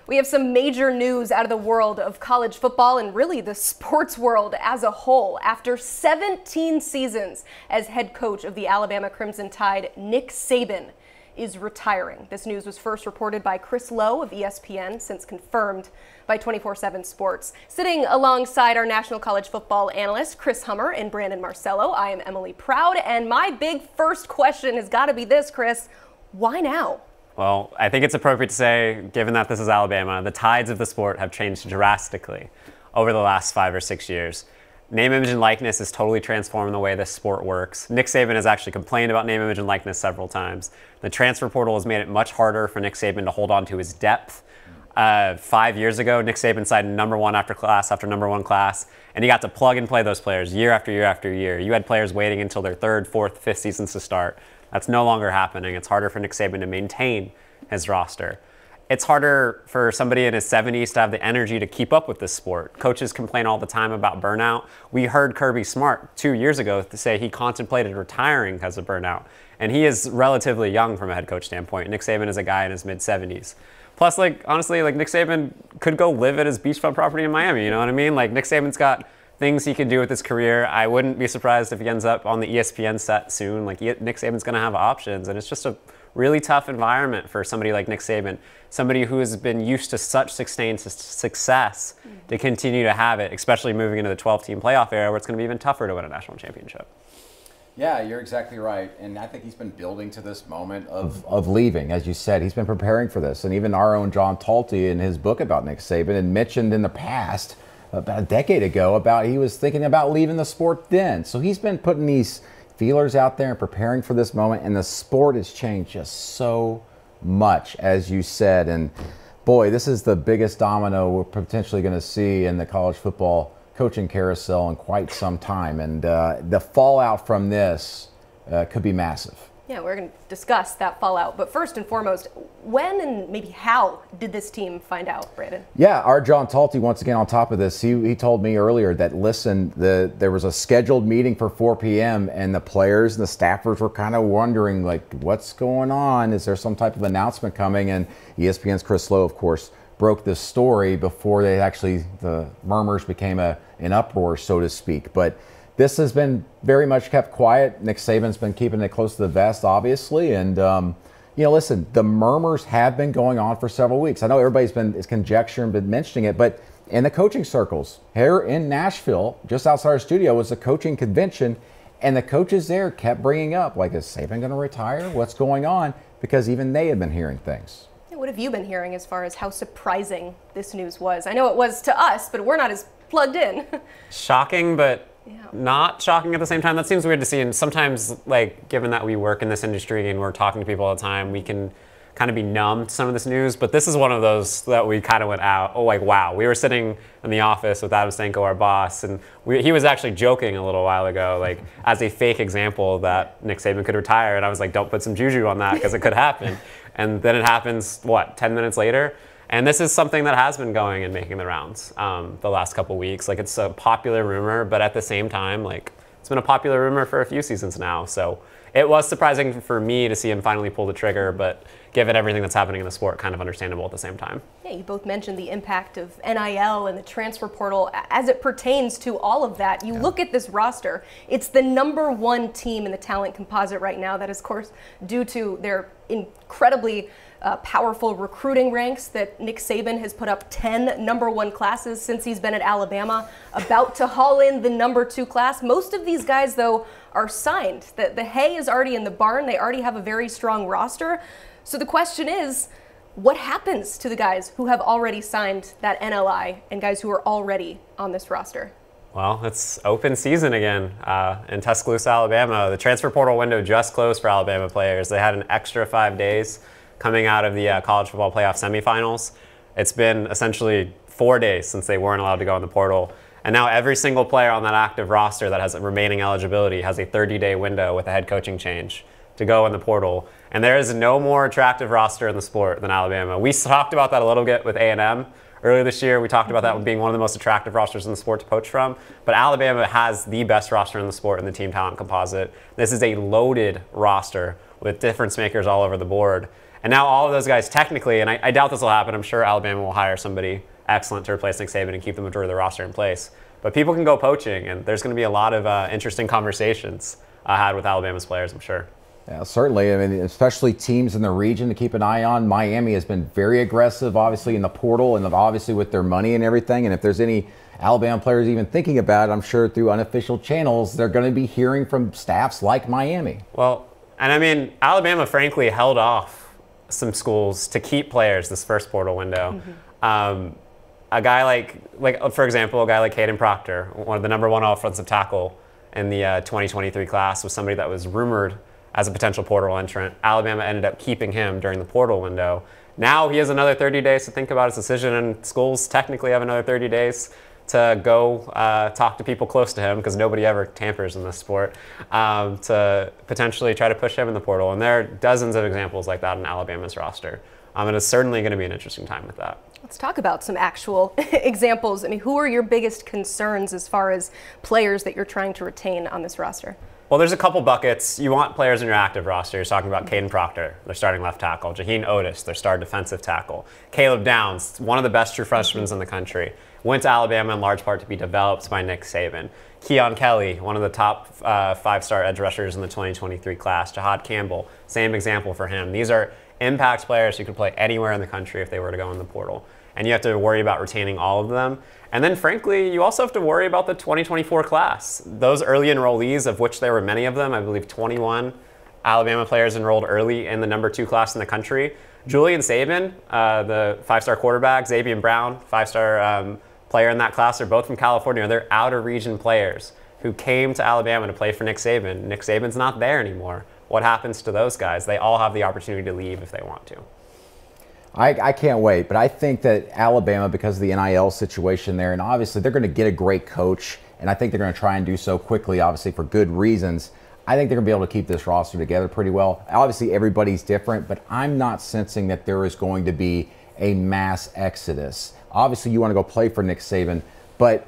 We have some major news out of the world of college football and really the sports world as a whole. After 17 seasons as head coach of the Alabama Crimson Tide, Nick Saban is retiring. This news was first reported by Chris Lowe of ESPN, since confirmed by 24/7 Sports. Sitting alongside our national college football analyst, Chris Hummer and Brandon Marcello, I am Emily Proud, and my big first question has got to be this, Chris. Why now? Well, I think it's appropriate to say, given that this is Alabama, the tides of the sport have changed drastically over the last 5 or 6 years. Name, image, and likeness has totally transformed the way this sport works. Nick Saban has actually complained about name, image, and likeness several times. The transfer portal has made it much harder for Nick Saban to hold on to his depth. 5 years ago, Nick Saban signed number one after class after number one class, and he got to plug and play those players year after year after year. You had players waiting until their third, fourth, fifth seasons to start. That's no longer happening. It's harder for Nick Saban to maintain his roster. It's harder for somebody in his 70s to have the energy to keep up with this sport. Coaches complain all the time about burnout. We heard Kirby Smart 2 years ago to say he contemplated retiring because of burnout. And he is relatively young from a head coach standpoint. Nick Saban is a guy in his mid-70s. Plus, honestly, Nick Saban could go live at his beachfront property in Miami, you know what I mean? Nick Saban's got things he can do with his career. I wouldn't be surprised if he ends up on the ESPN set soon. Nick Saban's going to have options, and it's just a really tough environment for somebody like Nick Saban, somebody who has been used to such sustained success to continue to have it, especially moving into the 12-team playoff era where it's going to be even tougher to win a national championship. Yeah, you're exactly right. And I think he's been building to this moment of leaving. As you said, he's been preparing for this. And even our own John Talty in his book about Nick Saban had mentioned in the past, about a decade ago, about he was thinking about leaving the sport then. So he's been putting these feelers out there and preparing for this moment. And the sport has changed just so much, as you said. And boy, this is the biggest domino we're potentially going to see in the college football coaching carousel in quite some time, and the fallout from this could be massive. Yeah, we're going to discuss that fallout, but first and foremost, when and maybe how did this team find out, Brandon? Yeah, our John Talty, once again on top of this, he told me earlier that, listen, there was a scheduled meeting for 4 p.m. and the players and the staffers were kind of wondering, what's going on? Is there some type of announcement coming? And ESPN's Chris Lowe, of course, broke this story before the murmurs became an uproar, so to speak. But this has been very much kept quiet. Nick Saban's been keeping it close to the vest, obviously. And, listen, the murmurs have been going on for several weeks. I know it's conjecture and been mentioning it, but in the coaching circles here in Nashville, just outside our studio, was a coaching convention. And the coaches there kept bringing up, is Saban going to retire? What's going on? Because even they had been hearing things. What have you been hearing as far as how surprising this news was? I know it was to us, but we're not as plugged in. Shocking, but not shocking at the same time. That seems weird to see. And sometimes, given that we work in this industry and we're talking to people all the time, we can kind of be numb to some of this news. But this is one of those that we kind of went out, wow. We were sitting in the office with Adam Stanko, our boss, and he was actually joking a little while ago, as a fake example that Nick Saban could retire. And I was like, don't put some juju on that because it could happen. And then it happens, 10 minutes later? And this is something that has been going and making the rounds the last couple weeks. It's a popular rumor, but at the same time, it's been a popular rumor for a few seasons now. So it was surprising for me to see him finally pull the trigger, but given everything that's happening in the sport, kind of understandable at the same time. Yeah, you both mentioned the impact of NIL and the transfer portal as it pertains to all of that. You look at this roster, it's the #1 team in the talent composite right now. That is, of course, due to their incredibly powerful recruiting ranks that Nick Saban has put up 10 #1 classes since he's been at Alabama, about to haul in the #2 class. Most of these guys, though, are signed. The hay is already in the barn. They already have a very strong roster. So the question is, what happens to the guys who have already signed that NLI and guys who are already on this roster? Well, it's open season again in Tuscaloosa, Alabama. The transfer portal window just closed for Alabama players. They had an extra 5 days coming out of the college football playoff semifinals. It's been essentially 4 days since they weren't allowed to go in the portal. And now every single player on that active roster that has remaining eligibility has a 30-day window with a head coaching change to go in the portal. And there is no more attractive roster in the sport than Alabama. We talked about that a little bit with A&M. Earlier this year, we talked about that being one of the most attractive rosters in the sport to poach from. But Alabama has the best roster in the sport in the team talent composite. This is a loaded roster with difference makers all over the board. And now all of those guys technically, and I doubt this will happen, I'm sure Alabama will hire somebody excellent to replace Nick Saban and keep the majority of the roster in place. But people can go poaching, and there's going to be a lot of interesting conversations had with Alabama's players, I'm sure. Yeah, certainly. I mean, especially teams in the region to keep an eye on. Miami has been very aggressive, obviously, in the portal and obviously with their money and everything. And if there's any Alabama players even thinking about it, I'm sure through unofficial channels, they're going to be hearing from staffs like Miami. Well, and I mean, Alabama, frankly, held off some schools to keep players this first portal window. A guy like for example, a guy like Caden Proctor, one of the #1 offensive tackle in the 2023 class, was somebody that was rumored as a potential portal entrant. Alabama ended up keeping him during the portal window. Now he has another 30 days to think about his decision, and schools technically have another 30 days to go talk to people close to him, because nobody ever tampers in this sport, to potentially try to push him in the portal. And there are dozens of examples like that in Alabama's roster. And it's certainly going to be an interesting time with that. Let's talk about some actual examples. I mean, who are your biggest concerns as far as players that you're trying to retain on this roster? Well, there's a couple buckets. You want players in your active roster. You're talking about Caden Proctor, their starting left tackle. Jaheen Otis, their star defensive tackle. Caleb Downs, one of the best true freshmen in the country. Went to Alabama in large part to be developed by Nick Saban. Keon Kelly, one of the top 5-star edge rushers in the 2023 class. Jahad Campbell, same example for him. These are impact players who could play anywhere in the country if they were to go in the portal. And you have to worry about retaining all of them. And then, frankly, you also have to worry about the 2024 class. Those early enrollees, of which there were many of them, I believe 21 Alabama players enrolled early in the #2 class in the country. Julian Saban, the 5-star quarterback, Xavier Brown, 5-star player in that class, are both from California. They're outer-region players who came to Alabama to play for Nick Saban. Nick Saban's not there anymore. What happens to those guys? They all have the opportunity to leave if they want to. I can't wait, but I think that Alabama, because of the NIL situation there, and obviously they're going to get a great coach, and I think they're going to try and do so quickly, obviously for good reasons. I think they're going to be able to keep this roster together pretty well. Obviously everybody's different, but I'm not sensing that there is going to be a mass exodus. Obviously you want to go play for Nick Saban, but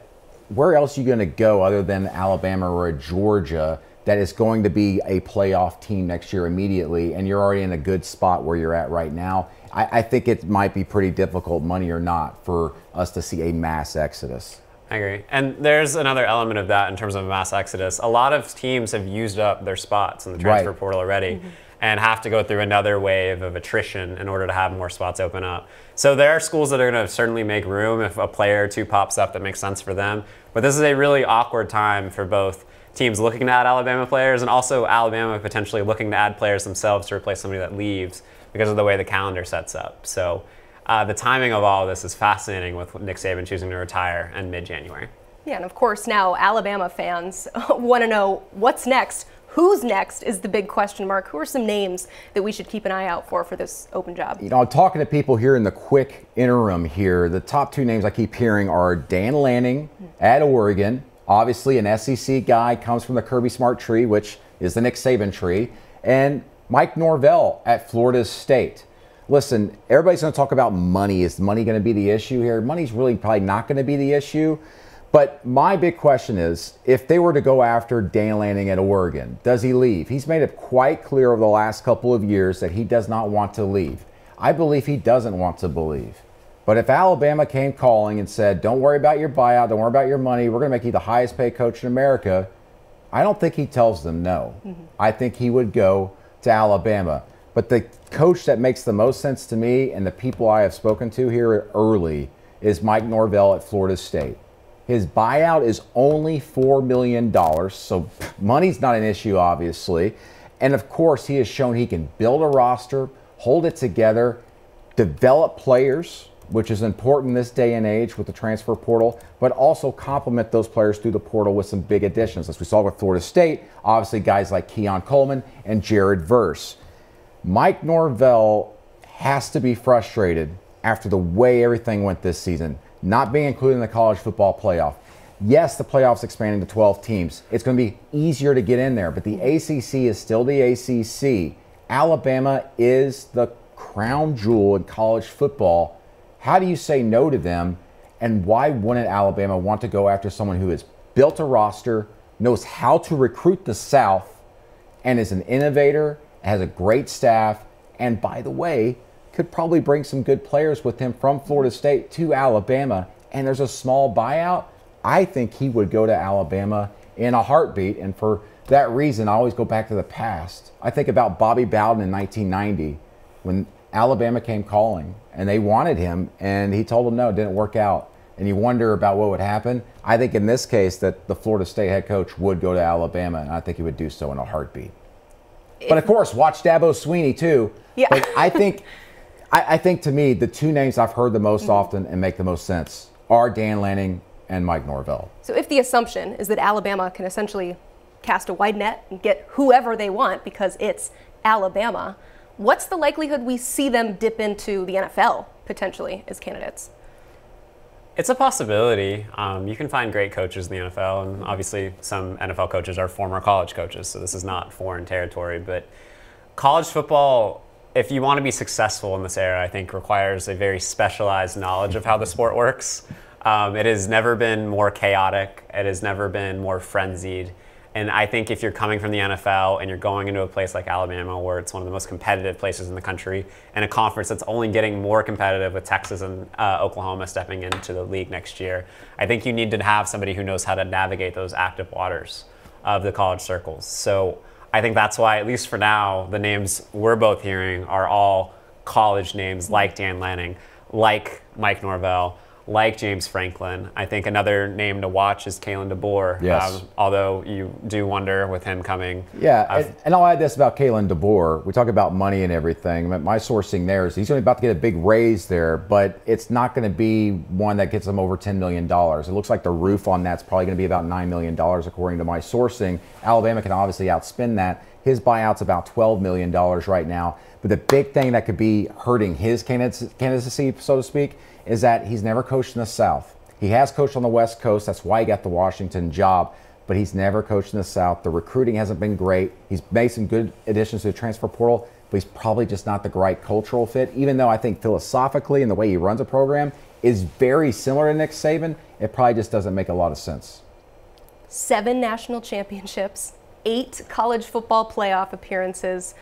where else are you going to go other than Alabama or a Georgia that is going to be a playoff team next year immediately, and you're already in a good spot where you're at right now? I think it might be pretty difficult, money or not, for us to see a mass exodus. I agree. And there's another element of that in terms of mass exodus. A lot of teams have used up their spots in the transfer portal already and have to go through another wave of attrition in order to have more spots open up. So there are schools that are going to certainly make room if a player or two pops up that makes sense for them. But this is a really awkward time for both teams looking to add Alabama players and also Alabama potentially looking to add players themselves to replace somebody that leaves because of the way the calendar sets up. So the timing of all of this is fascinating, with Nick Saban choosing to retire in mid-January. Yeah, and of course now Alabama fans want to know what's next. Who's next is the big question mark. Who are some names that we should keep an eye out for this open job? You know, I'm talking to people here in the quick interim here. The top two names I keep hearing are Dan Lanning at Oregon. Obviously an SEC guy, comes from the Kirby Smart tree, which is the Nick Saban tree. And Mike Norvell at Florida State. Listen, everybody's going to talk about money. Is money going to be the issue here? Money's really probably not going to be the issue. But my big question is, if they were to go after Dan Lanning at Oregon, does he leave? He's made it quite clear over the last couple of years that he does not want to leave. I believe he doesn't want to leave. But if Alabama came calling and said, don't worry about your buyout, don't worry about your money, we're going to make you the highest paid coach in America, I don't think he tells them no. I think he would go to Alabama. But the coach that makes the most sense to me, and the people I have spoken to here early, is Mike Norvell at Florida State. His buyout is only $4 million, so money's not an issue, obviously. And of course, he has shown he can build a roster, hold it together, develop players, which is important in this day and age with the transfer portal, but also complement those players through the portal with some big additions. As we saw with Florida State, obviously guys like Keon Coleman and Jared Verse. Mike Norvell has to be frustrated after the way everything went this season, not being included in the college football playoff. Yes, the playoffs expanding to 12 teams. It's going to be easier to get in there, but the ACC is still the ACC. Alabama is the crown jewel in college football. How do you say no to them? And why wouldn't Alabama want to go after someone who has built a roster, knows how to recruit the South, and is an innovator, has a great staff, And by the way, could probably bring some good players with him from Florida State to Alabama. And there's a small buyout. I think he would go to Alabama in a heartbeat. And for that reason, I always go back to the past. I think about Bobby Bowden in 1990 when Alabama came calling and they wanted him and he told them no, it didn't work out. And you wonder about what would happen. I think in this case that the Florida State head coach would go to Alabama, and I think he would do so in a heartbeat. But of course, watch Dabo Swinney too. Yeah. But I think to me, the two names I've heard the most often and make the most sense are Dan Lanning and Mike Norvell. So if the assumption is that Alabama can essentially cast a wide net and get whoever they want because it's Alabama, what's the likelihood we see them dip into the NFL potentially as candidates? It's a possibility. You can find great coaches in the NFL, and obviously some NFL coaches are former college coaches, so this is not foreign territory. But college football, if you want to be successful in this era, I think requires a very specialized knowledge of how the sport works. It has never been more chaotic. It has never been more frenzied. And I think if you're coming from the NFL and you're going into a place like Alabama, where it's one of the most competitive places in the country, and a conference that's only getting more competitive with Texas and Oklahoma stepping into the league next year, I think you need to have somebody who knows how to navigate those active waters of the college circles. So I think that's why, at least for now, the names we're both hearing are all college names like Dan Lanning, like Mike Norvell, like James Franklin. I think another name to watch is Kalen DeBoer. Yes. Although you do wonder with him coming. Yeah, and I'll add this about Kalen DeBoer. We talk about money and everything. My sourcing there is he's only about to get a big raise there, but it's not going to be one that gets him over $10 million. It looks like the roof on that's probably going to be about $9 million according to my sourcing. Alabama can obviously outspend that. His buyout's about $12 million right now. But the big thing that could be hurting his candidacy, so to speak, is that he's never coached in the South. He has coached on the West Coast. That's why he got the Washington job. But he's never coached in the South. The recruiting hasn't been great. He's made some good additions to the transfer portal, but he's probably just not the right cultural fit. Even though I think philosophically and the way he runs a program is very similar to Nick Saban, it probably just doesn't make a lot of sense. 7 national championships, 8 college football playoff appearances.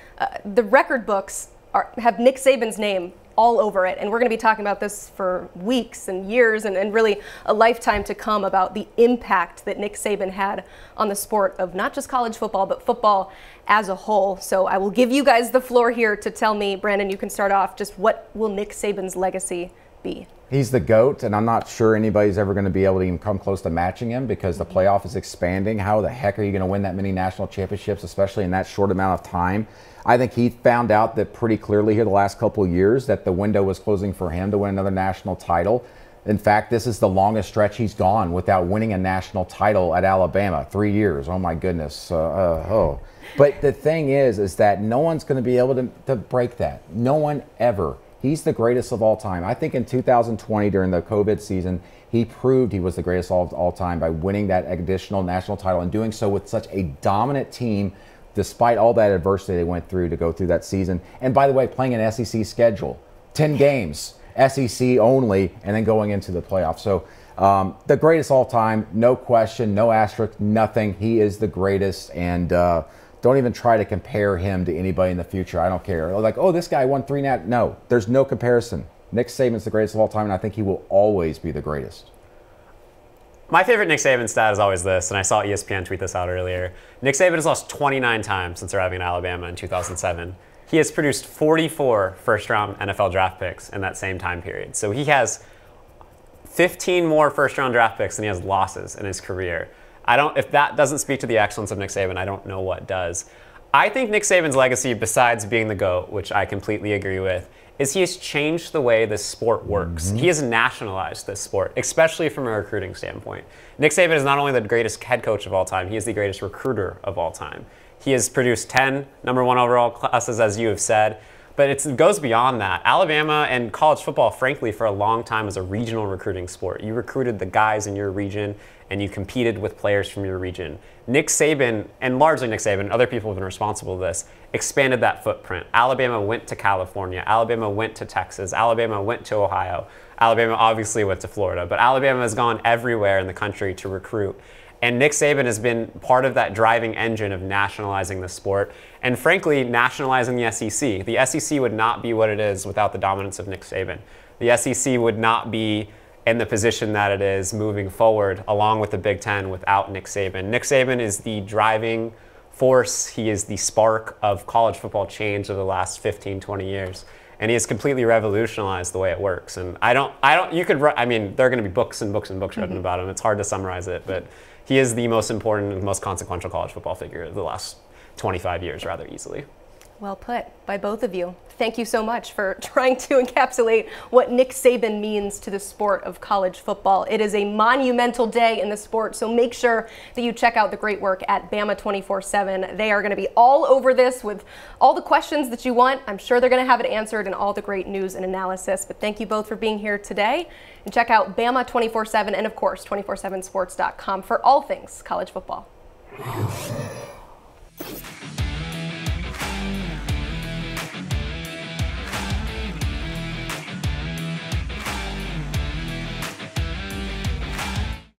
The record books have Nick Saban's name all over it, and we're going to be talking about this for weeks and years and really a lifetime to come about the impact that Nick Saban had on the sport of not just college football, but football as a whole. So I will give you guys the floor here to tell me, Brandon, you can start off, just what will Nick Saban's legacy be? He's the GOAT, and I'm not sure anybody's ever going to be able to even come close to matching him because the playoff is expanding. How the heck are you going to win that many national championships, especially in that short amount of time? I think he found out that pretty clearly here the last couple of years that the window was closing for him to win another national title. In fact, this is the longest stretch he's gone without winning a national title at Alabama. 3 years. Oh, my goodness. But the thing is that no one's going to be able to break that. No one ever. He's the greatest of all time. I think in 2020 during the COVID season, he proved he was the greatest of all time by winning that additional national title and doing so with such a dominant team despite all that adversity they went through to go through that season. And by the way, playing an SEC schedule, 10 games, SEC only, and then going into the playoffs. So the greatest all time, no question, no asterisk, nothing. He is the greatest, and don't even try to compare him to anybody in the future. I don't care. Like, oh, this guy won 3 nat. No, there's no comparison. Nick Saban's the greatest of all time, and I think he will always be the greatest. My favorite Nick Saban stat is always this, and I saw ESPN tweet this out earlier. Nick Saban has lost 29 times since arriving in Alabama in 2007. He has produced 44 first-round NFL draft picks in that same time period. So he has 15 more first-round draft picks than he has losses in his career. If that doesn't speak to the excellence of Nick Saban, I don't know what does. I think Nick Saban's legacy, besides being the GOAT, which I completely agree with, is he has changed the way this sport works. He has nationalized this sport, especially from a recruiting standpoint. Nick Saban is not only the greatest head coach of all time, he is the greatest recruiter of all time. He has produced 10 #1 overall classes, as you have said, but it goes beyond that. Alabama and college football, frankly, for a long time was a regional recruiting sport. You recruited the guys in your region, and you competed with players from your region. Nick Saban, and largely Nick Saban, other people have been responsible for this, expanded that footprint. Alabama went to California. Alabama went to Texas. Alabama went to Ohio. Alabama obviously went to Florida, but Alabama has gone everywhere in the country to recruit. And Nick Saban has been part of that driving engine of nationalizing the sport and, frankly, nationalizing the SEC. The SEC would not be what it is without the dominance of Nick Saban. The SEC would not be in the position that it is moving forward, along with the Big Ten, without Nick Saban. Nick Saban is the driving force. He is the spark of college football change of the last 15, 20 years. And he has completely revolutionized the way it works. And I mean, there are going to be books and books and books written about him. It's hard to summarize it, but he is the most important and most consequential college football figure of the last 25 years rather easily. Well put by both of you. Thank you so much for trying to encapsulate what Nick Saban means to the sport of college football. It is a monumental day in the sport, so make sure that you check out the great work at Bama 24/7. They are going to be all over this with all the questions that you want. I'm sure they're going to have it answered and all the great news and analysis. But thank you both for being here today. And check out Bama 24/7 and, of course, 247sports.com for all things college football.